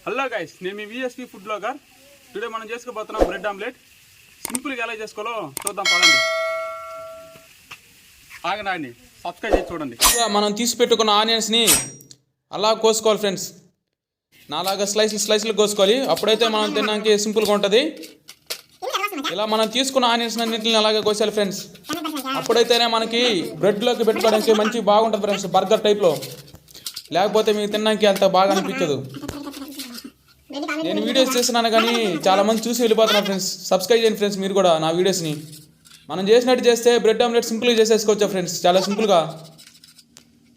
Hello guys, నేను మీ VSP food blogger. Today మనం చేసుకోబోతున్నాం బ్రెడ్ ఆమ్లెట్. సింపుల్గా ఎలా చేసుకోవాలో చూద్దాం పదండి. ఆగండి, సబ్స్క్రైబ్ చేసి చూడండి. మనం తీసి పెట్టుకున్న ఆనియన్స్ని అలా కోసుకోవాలి ఫ్రెండ్స్. నాలాగా స్లైస్లు కోసుకోవాలి. అప్పుడైతే మనం తినడానికి సింపుల్గా ఉంటుంది. ఇలా మనం తీసుకున్న ఆనియన్స్ అన్నింటిని అలాగే కోసాలి ఫ్రెండ్స్. అప్పుడైతేనే మనకి బ్రెడ్లోకి పెట్టుకోవడానికి మంచి బాగుంటుంది ఫ్రెండ్స్, బర్గర్ టైప్లో. లేకపోతే మీకు తినడానికి అంత బాగా అనిపించదు. నేను వీడియోస్ చేస్తున్నాను కానీ చాలామంది చూసి వెళ్ళిపోతున్నారు ఫ్రెండ్స్. సబ్స్క్రైబ్ చేయండి ఫ్రెండ్స్ మీరు కూడా నా వీడియోస్ని. మనం చేసినట్టు చేస్తే బ్రెడ్ ఆమ్లెట్ సింపుల్గా చేసేసుకోవచ్చు ఫ్రెండ్స్, చాలా సింపుల్గా.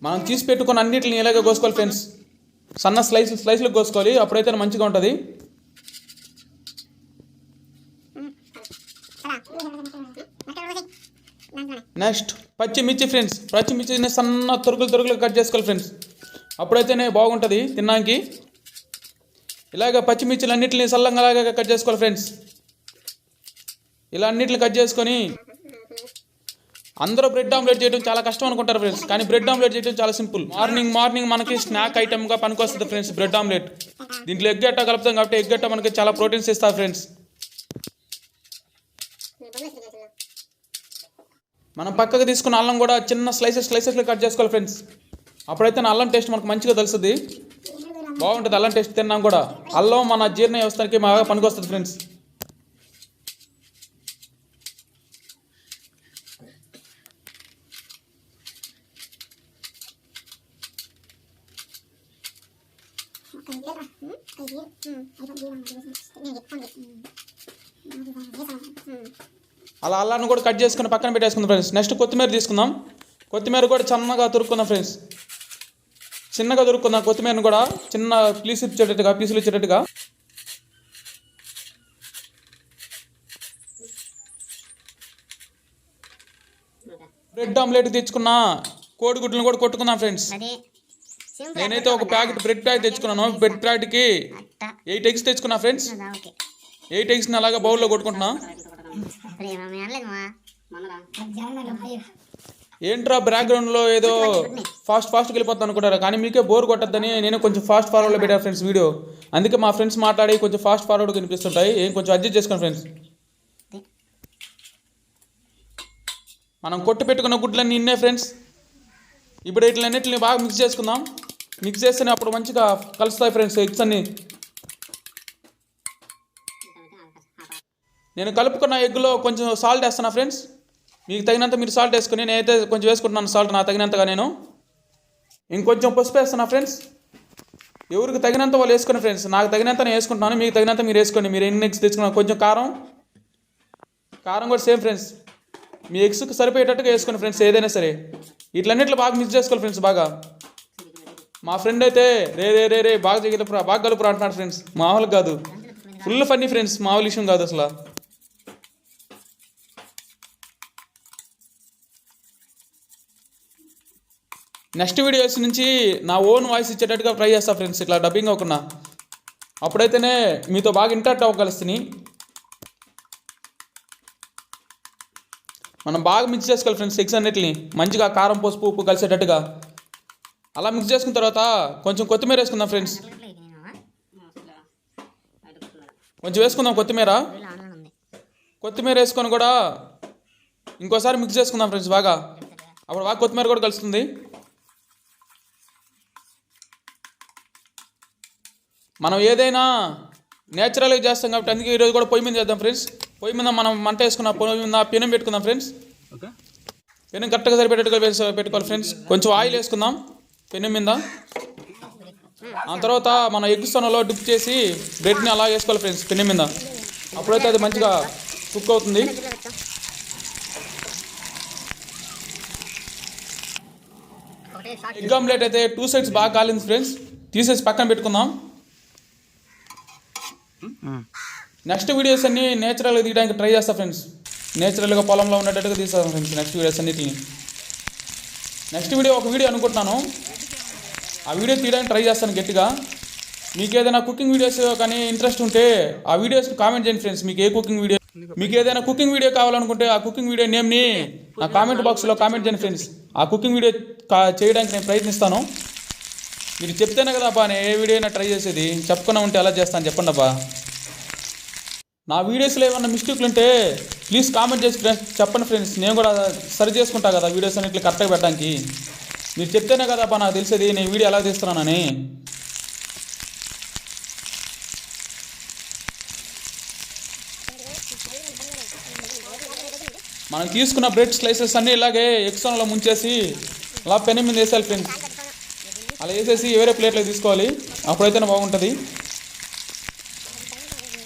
మనం తీసి పెట్టుకున్న అన్నింటిని ఇలాగే కోసుకోవాలి ఫ్రెండ్స్. సన్న స్లైస్లు కోసుకోవాలి, అప్పుడైతే మంచిగా ఉంటుంది. నెక్స్ట్ పచ్చిమిర్చి ఫ్రెండ్స్. పచ్చిమిర్చిని సన్న తొరుగులు కట్ చేసుకోవాలి ఫ్రెండ్స్. అప్పుడైతేనే బాగుంటుంది తినడానికి. ఇలాగ పచ్చిమిర్చిలు అన్నింటిని సల్లంగా అలాగే కట్ చేసుకోవాలి ఫ్రెండ్స్. ఇలా అన్నింటిని కట్ చేసుకొని, అందరూ బ్రెడ్ ఆమ్లెట్ చేయడం చాలా కష్టం అనుకుంటారు ఫ్రెండ్స్, కానీ బ్రెడ్ ఆమ్లెట్ చేయడం చాలా సింపుల్. మార్నింగ్ మనకి స్నాక్ ఐటమ్గా పనికొస్తుంది ఫ్రెండ్స్ బ్రెడ్ ఆమ్లెట్. దీంట్లో ఎగ్ గట్ట కలుపుతాం కాబట్టి ఎగ్ గట్ట మనకి చాలా ప్రోటీన్స్ ఇస్తారు ఫ్రెండ్స్. మనం పక్కకు తీసుకున్న అల్లం కూడా చిన్న స్లైసెస్లో కట్ చేసుకోవాలి ఫ్రెండ్స్. అప్పుడైతే నా అల్లం టేస్ట్ మనకు మంచిగా తెలుస్తుంది, బాగుంటుంది. అల్లం టేస్ట్ తిన్నాం కూడా. అల్లం మన జీర్ణ వ్యవస్థకి బాగా పనికొస్తుంది ఫ్రెండ్స్. అలా అల్లాన్ని కూడా కట్ చేసుకుని పక్కన పెట్టేసుకుందాం ఫ్రెండ్స్. నెక్స్ట్ కొత్తిమీర తీసుకుందాం. కొత్తిమీర కూడా చిన్నగా తురుక్కుందాం ఫ్రెండ్స్. చిన్నగా దొరుకుకుందాం కొత్తిమీరను కూడా, చిన్న పీసులు ఇచ్చేటట్టుగా. బ్రెడ్ ఆమ్లెట్ తెచ్చుకున్న కోడిగుడ్లను కూడా కొట్టుకుందాం ఫ్రెండ్స్. నేనైతే ఒక బ్రెడ్ ప్యాకెట్ తెచ్చుకున్నాను. బ్రెడ్ ప్యాకెట్కి 8 eggs తెచ్చుకున్నా ఫ్రెండ్స్. 8 eggsని అలాగా బౌల్లో కొట్టుకుంటున్నా. ఏంట్రా బ్యాక్గ్రౌండ్లో ఏదో ఫాస్ట్గా వెళ్ళిపోతాను అనుకుంటారా, కానీ మీకే బోర్ కొట్టద్దని నేను కొంచెం ఫాస్ట్ ఫార్వర్డ్లో పెట్టాను ఫ్రెండ్స్ వీడియో. అందుకే మా ఫ్రెండ్స్ మాట్లాడి కొంచెం ఫాస్ట్ ఫార్వర్డ్గా కనిపిస్తుంటాయి. కొంచెం అడ్జస్ట్ చేసుకోండి ఫ్రెండ్స్. మనం కొట్టు పెట్టుకున్న గుడ్లన్నీ ఇన్నే ఫ్రెండ్స్. ఇప్పుడు వీటిలన్నిటిని బాగా మిక్స్ చేసుకుందాం. మిక్స్ చేస్తేనే అప్పుడు మంచిగా కలుస్తాయి ఫ్రెండ్స్ ఎగ్స్ అన్ని. నేను కలుపుకున్న ఎగ్లో కొంచెం సాల్ట్ వేస్తున్నా ఫ్రెండ్స్. మీకు తగినంత మీరు సాల్ట్ వేసుకుని, నేనైతే కొంచెం వేసుకుంటున్నాను సాల్ట్ నా తగినంతగా. నేను ఇంకొంచెం పసుపు వేస్తున్నా ఫ్రెండ్స్. ఎవరికి తగినంత వాళ్ళు వేసుకుని ఫ్రెండ్స్. నాకు తగినంత నేను వేసుకుంటున్నాను, మీకు తగినంత మీరు వేసుకోండి. మీరు ఎన్ని ఎగ్స్ తెచ్చుకున్నారు. కొంచెం కారం కూడా సేమ్ ఫ్రెండ్స్. మీ ఎగ్స్కి సరిపోయేటట్టుగా వేసుకోండి ఫ్రెండ్స్. ఏదైనా సరే ఇట్లన్నిట్లో బాగా మిక్స్ చేసుకోవాలి ఫ్రెండ్స్ బాగా. మా ఫ్రెండ్ అయితే రే బాగా కలుపురా అంటున్నాడు ఫ్రెండ్స్. మామూలు కాదు, ఫుల్ ఫన్నీ ఫ్రెండ్స్, మామూలు విషయం కాదు అసలు. నెక్స్ట్ వీడియోస్ నుంచి నా ఓన్ వాయిస్ ఇచ్చేటట్టుగా ట్రై చేస్తా ఫ్రెండ్స్, ఇట్లా డబ్బింగ్ అవ్వకుండా. అప్పుడైతేనే మీతో బాగా ఇంటరాక్ట్ అవ్వగలుస్తుంది. మనం బాగా మిక్స్ చేసుకోవాలి ఫ్రెండ్స్ ఎగ్స్ అన్నిటిని మంచిగా. కారం పసుపు ఉప్పు కలిసేటట్టుగా అలా మిక్స్ చేసుకున్న తర్వాత కొంచెం కొత్తిమీర వేసుకుందాం ఫ్రెండ్స్. కొంచెం వేసుకుందాం కొత్తిమీర వేసుకొని కూడా ఇంకోసారి మిక్స్ చేసుకుందాం ఫ్రెండ్స్ బాగా. అప్పుడు బాగా కొత్తిమీర కూడా కలుస్తుంది. మనం ఏదైనా నేచురల్గా చేస్తాం కాబట్టి అందుకే ఈరోజు కూడా పొయ్యి మీద చేద్దాం ఫ్రెండ్స్. పొయ్యి మీద మనం మంట వేసుకున్న పొయ్యి మీద పెనం పెట్టుకుందాం ఫ్రెండ్స్. పెనం కరెక్ట్గా సరిపెట్టుగా పెట్టుకోవాలి ఫ్రెండ్స్. కొంచెం ఆయిల్ వేసుకుందాం పెనం మీద. ఆ తర్వాత మన ఎగ్ సొనలో డిప్ చేసి బ్రెడ్ని అలా వేసుకోవాలి ఫ్రెండ్స్ పెనం మీద. అప్పుడైతే అది మంచిగా కుక్ అవుతుంది. ఎగ్ ఆమ్లెట్ అయితే 2 sides బాగా కాలింది ఫ్రెండ్స్. తీసేసి పక్కన పెట్టుకుందాం. నెక్స్ట్ వీడియోస్ అన్ని నేచురల్గా తీయడానికి ట్రై చేస్తా ఫ్రెండ్స్. నేచురల్గా పొలంలో ఉండేటట్టుగా తీస్తాను ఫ్రెండ్స్ నెక్స్ట్ వీడియోస్ అన్నిటిని. నెక్స్ట్ వీడియో ఒక వీడియో అనుకుంటున్నాను, ఆ వీడియో తీయడానికి ట్రై చేస్తాను గట్టిగా. మీకు ఏదైనా కుకింగ్ వీడియోస్ కానీ ఇంట్రెస్ట్ ఉంటే ఆ వీడియోస్ కామెంట్ చేయండి ఫ్రెండ్స్. మీకు ఏదైనా కుకింగ్ వీడియో కావాలనుకుంటే ఆ కుకింగ్ వీడియో నేమ్ని నా కామెంట్ బాక్స్లో కామెంట్ చేయండి ఫ్రెండ్స్. ఆ కుకింగ్ వీడియో చేయడానికి నేను ప్రయత్నిస్తాను. మీరు చెప్తేనే కదా అబ్బా నేను ఏ వీడియో అయినా ట్రై చేసేది. చెప్పకుండా ఉంటే ఎలా చేస్తాను చెప్పండి అబ్బా. నా వీడియోస్లో ఏమన్నా మిస్టేక్లు ఉంటే ప్లీజ్ కామెంట్ చేసి ఫ్రెండ్స్ చెప్పండి ఫ్రెండ్స్. నేను కూడా సరి చేసుకుంటా కదా వీడియోస్ అన్నిట్లు కరెక్ట్గా పెట్టడానికి. మీరు చెప్తేనే కదా అబ్బా నాకు తెలిసేది నేను వీడియో ఎలా తీస్తున్నానని. మనం తీసుకున్న బ్రెడ్ స్లైసెస్ అన్నీ ఇలాగే ఎక్స్ట్రాలో ముంచేసి అలా పెనం మీద వేసేయాలి ఫ్రెండ్స్. అలా వేసేసి వేరే ప్లేట్లో తీసుకోవాలి, అప్పుడైతేనే బాగుంటుంది.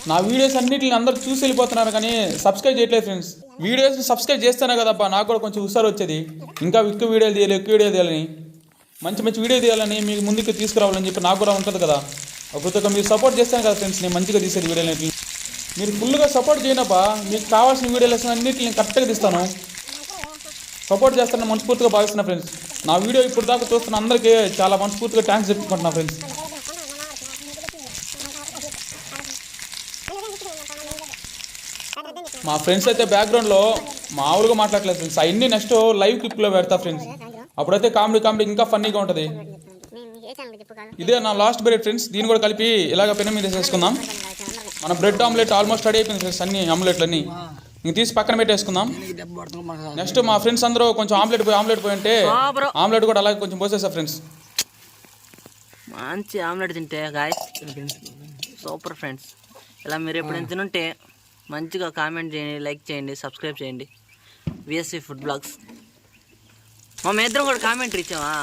నా వీడియోస్ అన్నిటిని అందరూ చూసి వెళ్ళిపోతున్నారు కానీ సబ్స్క్రైబ్ చేయట్లేదు ఫ్రెండ్స్. వీడియోస్ సబ్స్క్రైబ్ చేస్తేనే కదబ్బా నాకు కూడా కొంచెం హుషారు వచ్చేది. ఇంకా ఎక్కువ వీడియోలు తీయాలి, ఎక్కువ వీడియో తీయాలని, మంచి మంచి వీడియో తీయాలని, మీకు ముందుకు తీసుకురావాలని చెప్పి నాకు కూడా ఉంటుంది కదా. అప్పుడు మీరు సపోర్ట్ చేస్తాను కదా ఫ్రెండ్స్, నేను మంచిగా తీసేది వీడియోలు. మీరు ఫుల్గా సపోర్ట్ చేయనప్పా, మీకు కావాల్సిన వీడియోలు అన్నింటిని నేను కరెక్ట్గా తీస్తాను. సపోర్ట్ చేస్తానని మనస్ఫూర్తిగా భావిస్తున్నా ఫ్రెండ్స్. నా వీడియో ఇప్పుడు దాకా చూస్తున్న అందరికీ చాలా మనస్ఫూర్తిగా థ్యాంక్స్ చెప్పుకుంటున్నా ఫ్రెండ్స్. మా ఫ్రెండ్స్ అయితే బ్యాక్గ్రౌండ్లో మామూలుగా మాట్లాడలేదు ఫ్రెండ్స్. అవన్నీ నెక్స్ట్ లైవ్ క్లిప్లో పెడతా ఫ్రెండ్స్. అప్పుడైతే కామెడీ ఇంకా ఫన్నీగా ఉంటుంది. ఇదే నా లాస్ట్ బ్రెడ్ ఫ్రెండ్స్. దీన్ని కూడా కలిపి ఇలాగ పెనం మీద వేసేసుకుందాం. మన బ్రెడ్ ఆమ్లెట్ ఆల్మోస్ట్ రెడీ అయిపోయింది ఫ్రెండ్స్. అన్ని ఆమ్లెట్లు అన్నీ ఇంక తీసి పక్కన పెట్టేసుకుందాం. నెక్స్ట్ మా ఫ్రెండ్స్ అందరూ కొంచెం ఆమ్లెట్ పోయి అంటే ఆమ్లెట్ కూడా అలాగే కొంచెం పోసేసా ఫ్రెండ్స్. మంచి ఆమ్లెట్ తింటే గాయస్ సూపర్ ఫ్రెండ్స్. ఇలా మీరు ఎప్పుడైనా తినుంటే మంచిగా కామెంట్ చేయండి, లైక్ చేయండి, సబ్స్క్రైబ్ చేయండి. VSV food blogs. మా ఇద్దరం కూడా కామెంట్ ఇచ్చామా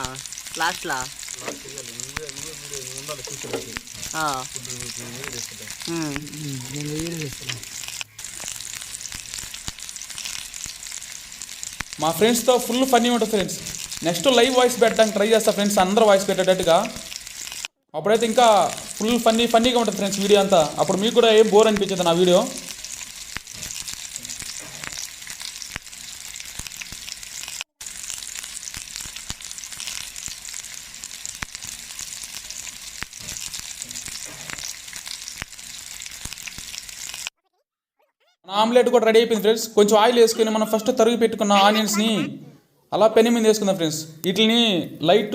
లాస్ట్లో. మా ఫ్రెండ్స్తో ఫుల్ ఫన్నీ ఉంటుంది ఫ్రెండ్స్. నెక్స్ట్ లైవ్ వాయిస్ పెట్టడానికి ట్రై చేస్తా ఫ్రెండ్స్, అందరూ వాయిస్ పెట్టేటట్టుగా. అప్పుడైతే ఇంకా ఫుల్ ఫన్నీగా ఉంటుంది ఫ్రెండ్స్ వీడియో అంతా. అప్పుడు మీకు కూడా ఏం బోర్ అనిపించదు నా వీడియో. ఆమ్లెట్ కూడా రెడీ అయిపోయింది ఫ్రెండ్స్. కొంచెం ఆయిల్ వేసుకొని మనం ఫస్ట్ తరిగి పెట్టుకున్న ఆనియన్స్ని అలా పెనం మీద వేసుకుందాం ఫ్రెండ్స్. వీటిని లైట్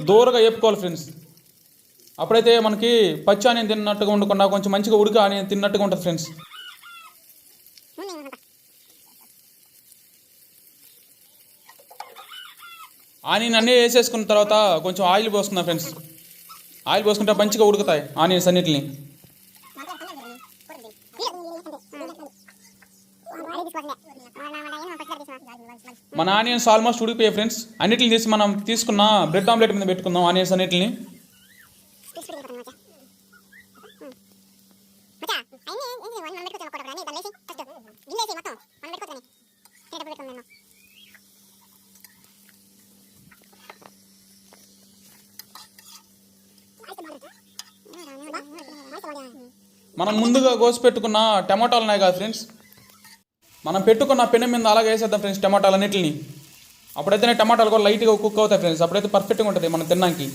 దూరగా వేపుకోవాలి ఫ్రెండ్స్. అప్పుడైతే మనకి పచ్చి ఆనియన్ తిన్నట్టుగా ఉండకుండా కొంచెం మంచిగా ఉడికి ఆనియన్ తిన్నట్టుగా ఉంటుంది ఫ్రెండ్స్. ఆనియన్ అన్నీ వేసేసుకున్న తర్వాత కొంచెం ఆయిల్ పోసుకుందాం ఫ్రెండ్స్. ఆయిల్ పోసుకుంటే మంచిగా ఉడుకుతాయి ఆనియన్స్ అన్నిటిని. మన ఆనియన్స్ ఆల్మోస్ట్ ఉడికిపోయాయి ఫ్రెండ్స్. అన్నిటిని తీసి మనం తీసుకున్న బ్రెడ్ ఆమ్లెట్ మీద పెట్టుకుందాం ఆనియన్స్ అన్నిటిని. మనం ముందుగా కోసి పెట్టుకున్న టమాటాలు ఉన్నాయి కదా ఫ్రెండ్స్, మనం పెట్టుకున్న పెనం మీద అలాగే వేసేద్దాం ఫ్రెండ్స్ టమాటాలు అన్నిటిని. అప్పుడైతేనే టమాటాలు కూడా లైట్గా కుక్ అవుతాయి ఫ్రెండ్స్. అప్పుడైతే పర్ఫెక్ట్గా ఉంటుంది మనం తినడానికి.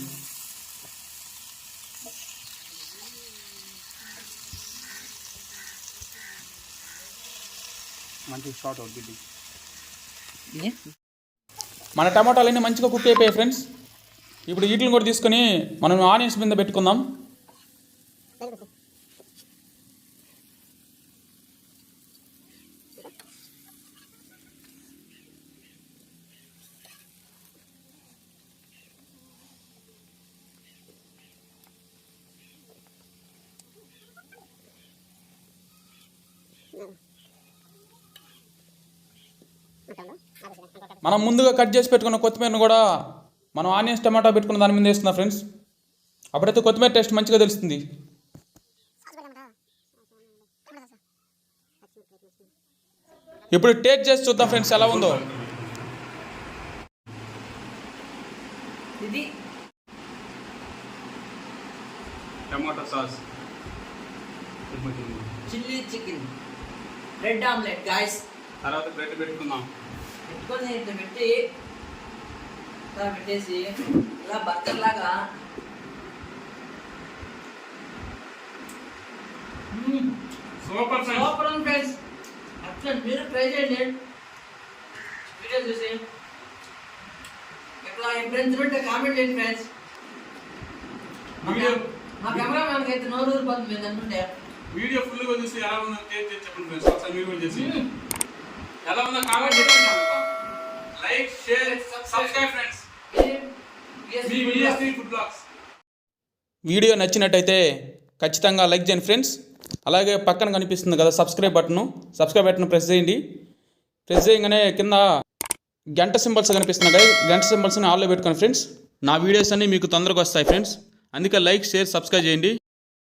మన టమాటాలు అన్నీ మంచిగా కుక్ అయిపోయాయి ఫ్రెండ్స్. ఇప్పుడు వీటిని కూడా తీసుకొని మనం ఆనియన్స్ మీద పెట్టుకుందాం. మనం ముందుగా కట్ చేసి పెట్టుకున్న కొత్తిమీరను కూడా మనం ఆనియన్స్ టమాటా పెట్టుకున్న దాని మీద వేస్తున్నాం ఫ్రెండ్స్. అప్పుడైతే కొత్తిమీర టేస్ట్ మంచిగా తెలుస్తుంది. ఇప్పుడు టేస్ట్ చేసి చూద్దాం ఫ్రెండ్స్ ఎలా ఉందో. ఇది tomato sauce, chilli chicken, bread omelette guys. తర్వాత బ్రెడ్ పెట్టుకుందాం. పెట్టుకొని ఇట్లా పెట్టి ఇలా పెట్టేసి ఇలా బర్గర్ లాగా సూపర్ సూపర్ ఉంది ఫ్రెండ్స్. అట్లా మీరు ట్రై చేయండి వీడియో చూసి. ఇట్లా ఎప్పుడైనా తింటే కామెంట్ చేయండి ఫ్రెండ్స్. వీడియో మా కెమెరామ్యాన్కి అయితే నోరు ఊరిపోతుంది మీరు అనుకుంటే. వీడియో ఫుల్గా చూసి ఎలా ఉందో టేస్ట్ చేసి చెప్పండి ఫ్రెండ్స్. ఒకసారి మీరు కూడా చేసి ఎలా ఉందో కామెంట్ చేయండి. Like share subscribe friends. మీ విఎస్పి ఫుడ్ బ్లాగ్స్. వీడియో నచ్చినట్టయితే ఖచ్చితంగా లైక్ చేయండి ఫ్రెండ్స్. అలాగే పక్కన కనిపిస్తుంది కదా సబ్స్క్రైబ్ బటన్ ప్రెస్ చేయండి. ప్రెస్ చేయగానే కింద గంట సింబల్స్ కనిపిస్తున్నాయి కదా, గంట సింబల్స్ని ఆల్లో పెట్టుకోండి ఫ్రెండ్స్. నా వీడియోస్ అన్నీ మీకు తొందరగా వస్తాయి ఫ్రెండ్స్. అందుకే లైక్ షేర్ సబ్స్క్రైబ్ చేయండి.